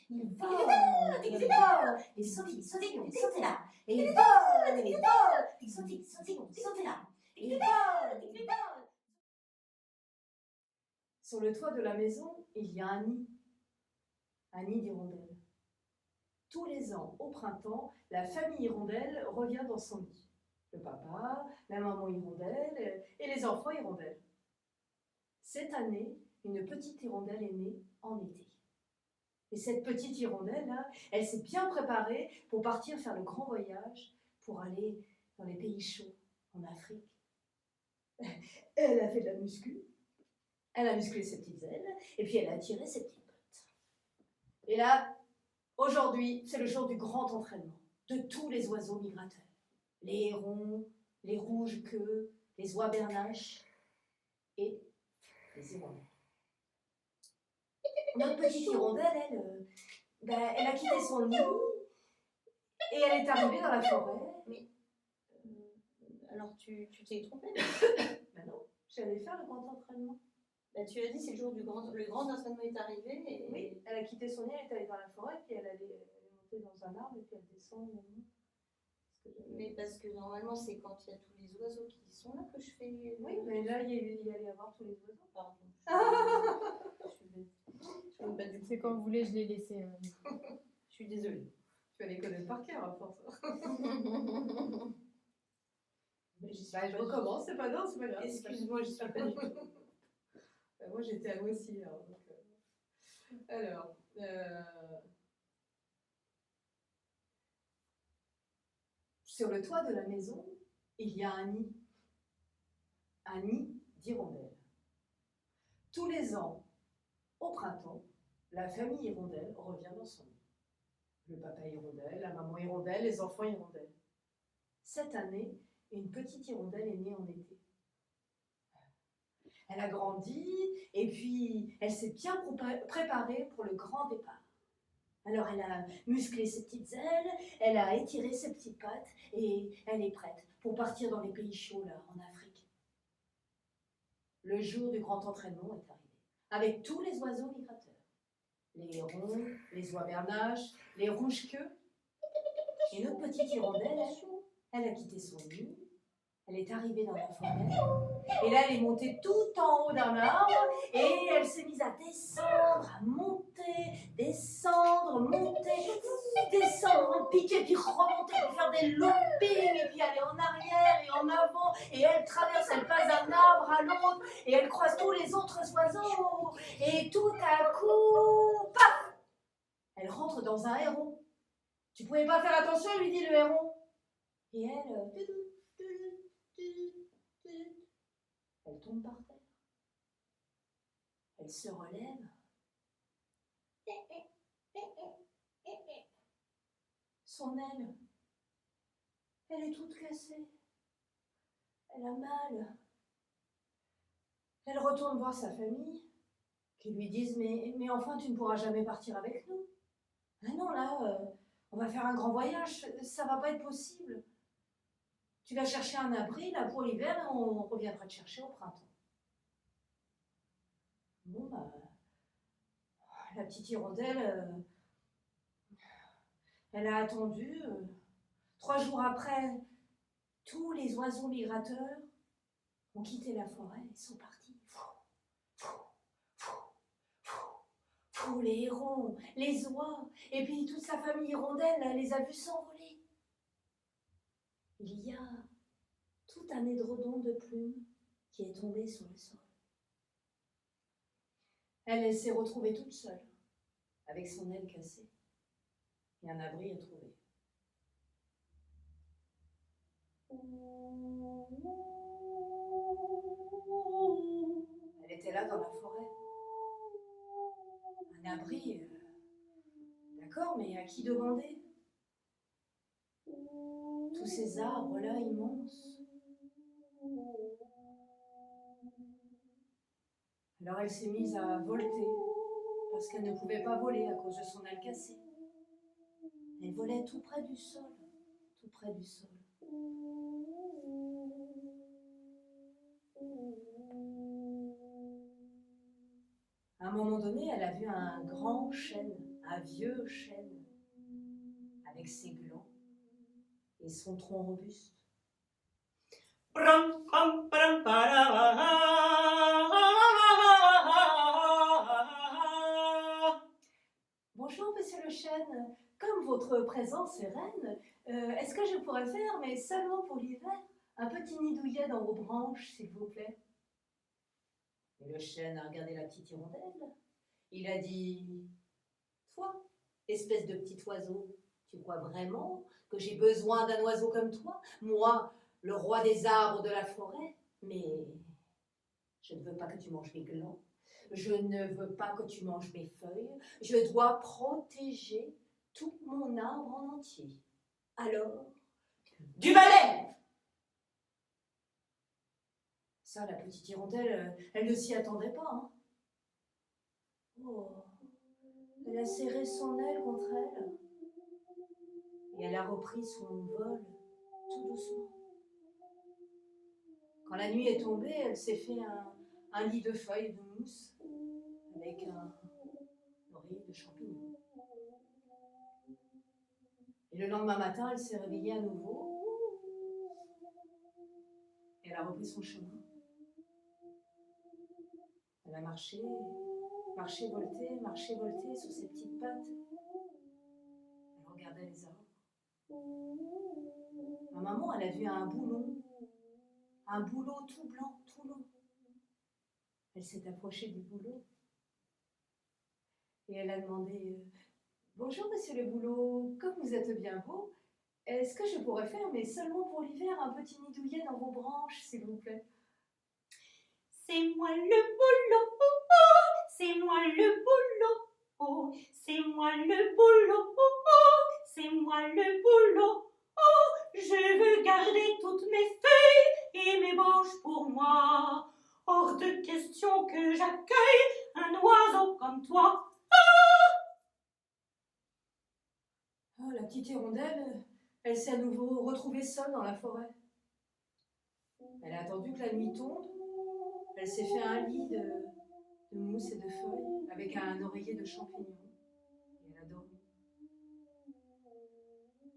il vole, il vole, et saute, saute là, et il vole, il saute là, et il vole, il vole. Sur le toit de la maison, il y a un nid d'hirondelles. Tous les ans, au printemps, la famille hirondelle revient dans son nid. Le papa, la maman hirondelle et les enfants hirondelles. Cette année, une petite hirondelle est née en été. Et cette petite hirondelle-là, elle s'est bien préparée pour partir faire le grand voyage, pour aller dans les pays chauds, en Afrique. Elle a fait de la muscu, elle a musclé ses petites ailes, et puis elle a tiré ses petites pattes. Et là, aujourd'hui, c'est le jour du grand entraînement de tous les oiseaux migrateurs. Les hérons, les rouges-queues, les oies bernaches et les hirondelles. Notre petite hirondelle, elle a quitté son nid et elle est arrivée dans la forêt. Mais, alors tu t'es trompée? Ben non, j'allais faire le grand entraînement. Tu as dit c'est le jour du grand entraînement est arrivé. Et... Oui, elle a quitté son nid, elle est allée dans la forêt, puis elle est montée dans un arbre et puis elle descend. Mais parce que normalement c'est quand il y a tous les oiseaux qui sont là que je fais. Oui, mais là il y allait y avoir tous les oiseaux. Pardon. C'est comme vous voulez, je l'ai laissé. Je suis désolée. Tu vas les connaître par cœur à force. Je recommence, c'est pas grave, c'est pas grave. Excuse-moi, je suis pas du tout. Moi j'étais à moi aussi. Alors, sur le toit de la maison, il y a un nid d'hirondelles. Tous les ans, au printemps, la famille hirondelle revient dans son nid. Le papa hirondelle, la maman hirondelle, les enfants hirondelles. Cette année, une petite hirondelle est née en été. Elle a grandi et puis elle s'est bien préparée pour le grand départ. Alors elle a musclé ses petites ailes, elle a étiré ses petites pattes et elle est prête pour partir dans les pays chauds là, en Afrique. Le jour du grand entraînement est arrivé, avec tous les oiseaux migrateurs. Les hérons, les oies bernaches, les rouges-queues. Et notre petite hirondelle, elle a quitté son nid, elle est arrivée dans la forêt, et là elle est montée tout en haut d'un arbre, et elle s'est mise à descendre, à monter, descendre, piquer, puis remonter pour faire des loopings, et puis aller en arrière et en avant, et elle traverse, elle passe d'un arbre à l'autre, et elle croise tous les autres oiseaux, et tout à coup, paf, elle rentre dans un héron. Tu pouvais pas faire attention, lui dit le héron. Et elle tombe par terre. Elle se relève. Son aile, elle est toute cassée. Elle a mal. Elle retourne voir sa famille, qui lui disent mais enfin, tu ne pourras jamais partir avec nous. Ah non, là, on va faire un grand voyage, ça va pas être possible. Tu vas chercher un abri là pour l'hiver et on reviendra te chercher au printemps. Bon, la petite hirondelle, elle a attendu. 3 jours après, tous les oiseaux migrateurs ont quitté la forêt et sont partis. Les hérons, les oies, et puis toute sa famille hirondelle, elle les a vus s'envoler. Il y a tout un édredon de plumes qui est tombé sur le sol. Elle s'est retrouvée toute seule, avec son aile cassée, et un abri à trouver. Elle était là dans la forêt. Un abri, d'accord, mais à qui demander? Tous ces arbres-là immenses. Alors elle s'est mise à volter, parce qu'elle ne pouvait pas voler à cause de son aile cassée. Elle volait tout près du sol, tout près du sol. À un moment donné, elle a vu un grand chêne un vieux chêne, avec ses glands et son tronc robuste. Pram, pam, pam, para. Bonjour, monsieur le chêne. Comme votre présence est reine, est-ce que je pourrais faire, mais seulement pour l'hiver, un petit nid douillet dans vos branches, s'il vous plaît? Et le chêne a regardé la petite hirondelle. Il a dit, toi, espèce de petit oiseau, tu crois vraiment que j'ai besoin d'un oiseau comme toi, moi, le roi des arbres de la forêt? Mais je ne veux pas que tu manges mes glands, je ne veux pas que tu manges mes feuilles, je dois protéger tout mon arbre en entier. Alors, du balai! Ça, la petite hirondelle, elle ne s'y attendait pas. Hein. Oh, elle a serré son aile contre elle et elle a repris son vol tout doucement. Quand la nuit est tombée, elle s'est fait un lit de feuilles de mousse avec un oreiller de champignons. Et le lendemain matin, elle s'est réveillée à nouveau et elle a repris son chemin. Elle a marché, volté sur ses petites pattes. Elle regardait les arbres. Un moment, elle a vu un bouleau tout blanc, tout long. Elle s'est approchée du bouleau et elle a demandé bonjour, monsieur le bouleau, comme vous êtes bien beau, est-ce que je pourrais faire, mais seulement pour l'hiver, un petit nid douillet dans vos branches, s'il vous plaît? C'est moi le boulot, oh, oh, c'est moi le boulot, oh, c'est moi le boulot, oh, oh, c'est moi le boulot, oh, je veux garder toutes mes feuilles et mes branches pour moi. Hors de question que j'accueille un oiseau comme toi. Oh, la petite hirondelle, elle s'est à nouveau retrouvée seule dans la forêt. Elle a attendu que la nuit tombe. Elle s'est fait un lit de mousse et de feuilles avec un oreiller de champignons. Et elle a dormi.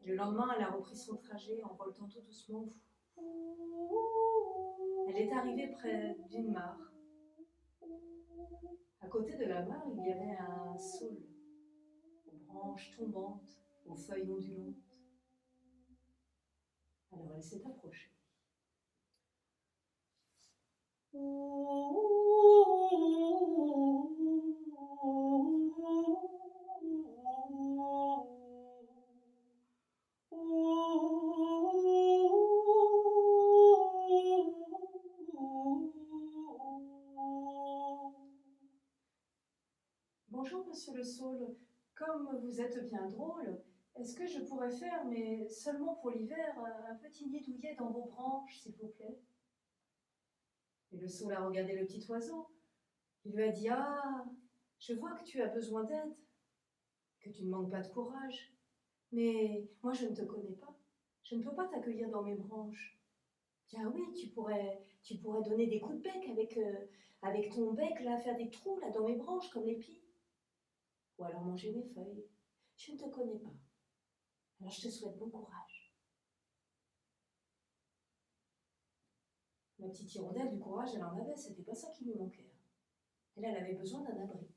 Et le lendemain, elle a repris son trajet en voltant tout doucement. Elle est arrivée près d'une mare. À côté de la mare, il y avait un saule aux branches tombantes, aux feuilles ondulantes. Alors elle s'est approchée. Bonjour, monsieur le saule. Comme vous êtes bien drôle, est-ce que je pourrais faire, mais seulement pour l'hiver, un petit nid douillet dans vos branches, s'il vous plaît? Et le saule a regardé le petit oiseau. Il lui a dit, ah, je vois que tu as besoin d'aide, que tu ne manques pas de courage. Mais moi, je ne te connais pas. Je ne peux pas t'accueillir dans mes branches. Bien oui, tu pourrais donner des coups de bec avec ton bec, là, faire des trous là, dans mes branches, comme les pies. Ou alors manger mes feuilles. Je ne te connais pas. Alors je te souhaite bon courage. La petite hirondelle, du courage, elle en avait, c'était pas ça qui lui manquait. Elle avait besoin d'un abri.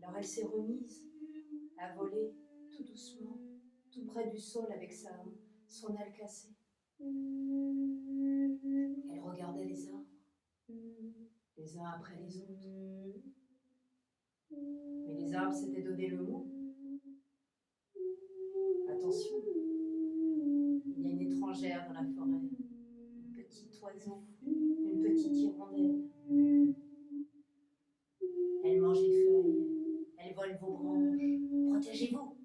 Alors elle s'est remise à voler tout doucement, tout près du sol avec son aile cassée. Elle regardait les arbres, les uns après les autres. Mais les arbres s'étaient donné le mot. Attention, il y a une étrangère dans la forêt, un petit oiseau, une petite hirondelle. Elle mange les feuilles, elle vole vos branches. Protégez-vous.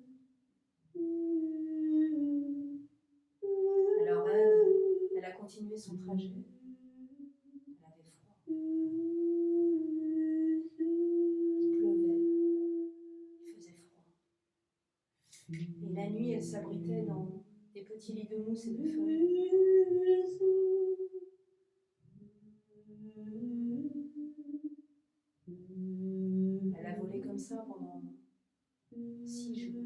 Alors elle a continué son trajet. Elle avait froid. Il pleuvait. Il faisait froid. Et la nuit, elle s'abritait dans des petits lits de mousse et de feuilles. comme ça pendant 6 jours.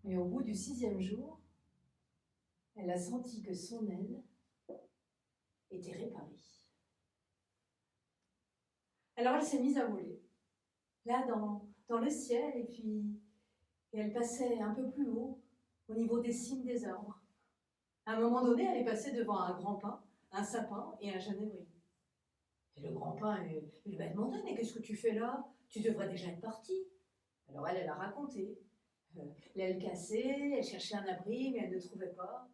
Et au bout du 6e jour, elle a senti que son aile était réparée. Alors elle s'est mise à voler, là dans le ciel, et elle passait un peu plus haut, au niveau des cimes des arbres. À un moment donné, elle est passée devant un grand pin, un sapin et un genévrier. Et le grand pin lui a demandé « Mais qu'est-ce que tu fais là? Tu devrais déjà être partie. » Alors elle a raconté. L'aile cassée, elle cherchait un abri, mais elle ne trouvait pas.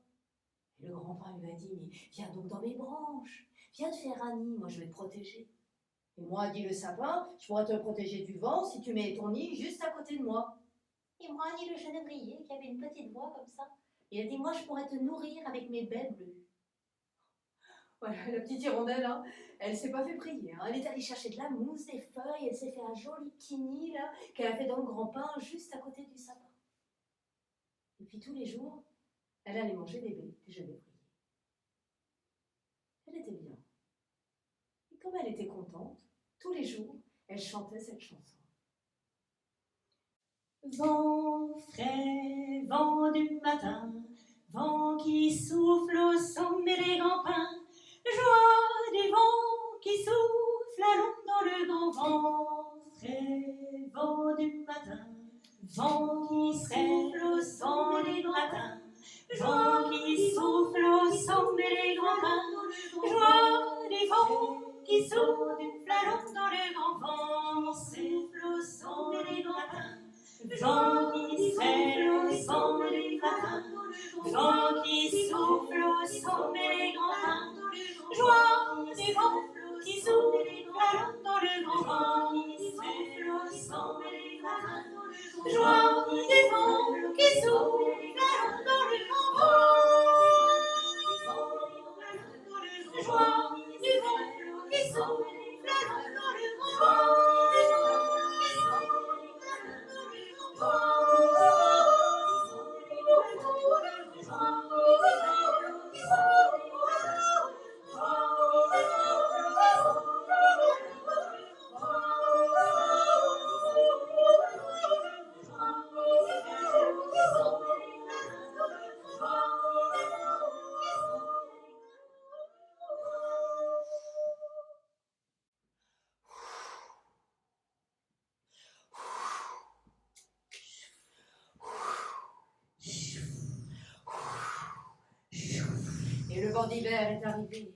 Et le grand pin lui a dit « Mais viens donc dans mes branches, viens te faire un nid, moi je vais te protéger. » Et moi, dit le sapin, je pourrais te protéger du vent si tu mets ton nid juste à côté de moi. Et moi, dit le genévrier, qui avait une petite voix comme ça, il a dit « Moi, je pourrais te nourrir avec mes baies bleues. » Voilà, la petite hirondelle, hein, elle s'est pas fait prier. Hein. Elle est allée chercher de la mousse, des feuilles, elle s'est fait un joli petit nid là, qu'elle a fait dans le grand pin, juste à côté du sapin. Et puis tous les jours, elle allait manger des baies, des genévriers. Elle était bien. Et comme elle était contente, tous les jours, elle chantait cette chanson. Vent frais, vent du matin, vent qui souffle au sommet des grands pins, joie du vent qui souffle à l'ombre dans le grand vent frais, vent du matin, vent qui souffle au sommet des grands pins, vent qui souffle au sommet des grands pins, joie du vent qui souffle à l'ombre dans le grand vent souffle au sommet des grands pins. Vent qui souffle au sommet des grands pins, vent qui souffle au sommet des grands pins, joie du vent qui souffle dans le grand vent qui souffle au sommet des grands pins, joie du vent qui souffle dans le grand vent, joie du vent qui souffle dans le grand vent. Et le vent d'hiver est arrivé.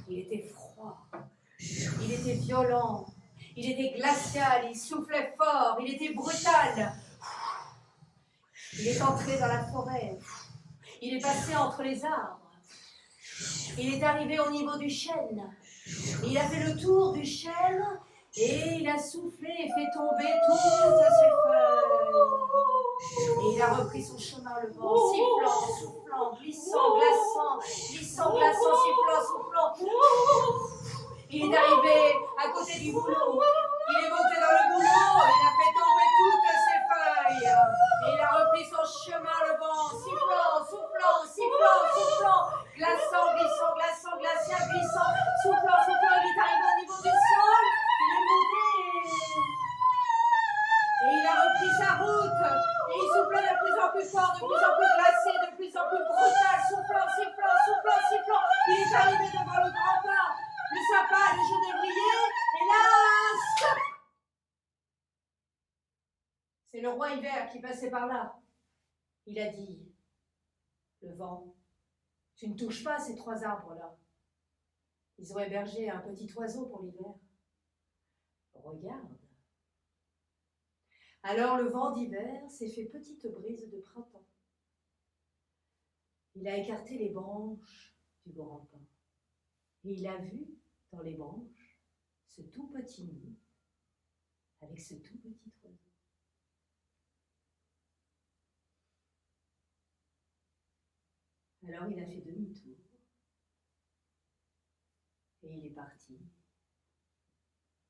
Il était froid, il était violent, il était glacial, il soufflait fort, il était brutal. Il est entré dans la forêt, il est passé entre les arbres, il est arrivé au niveau du chêne, il a fait le tour du chêne et il a soufflé et fait tomber toutes ses feuilles. Et il a repris son chemin, le vent, sifflant, soufflant, glissant, glaçant, sifflant, soufflant. Il est arrivé à côté du boulot. Il est monté dans le boulot, il a fait tomber toutes ses feuilles. Et il a repris son chemin, le vent, sifflant, soufflant, glaçant, glissant, glacial, glissant, soufflant. Il est arrivé au niveau du sol, il est monté. Et il a repris sa route. Et il soufflait de plus en plus fort, de plus en plus glacé, de plus en plus brutal, soufflant, roi hiver qui passait par là. Il a dit, le vent, tu ne touches pas ces 3 arbres-là. Ils ont hébergé un petit oiseau pour l'hiver. Regarde. Alors le vent d'hiver s'est fait petite brise de printemps. Il a écarté les branches du grand pin. Et il a vu dans les branches ce tout petit nid avec ce tout petit oiseau. Alors il a fait demi-tour et il est parti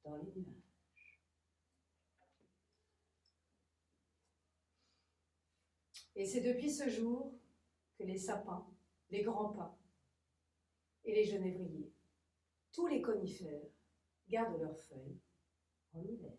dans les nuages. Et c'est depuis ce jour que les sapins, les grands pins et les genévriers, tous les conifères, gardent leurs feuilles en hiver.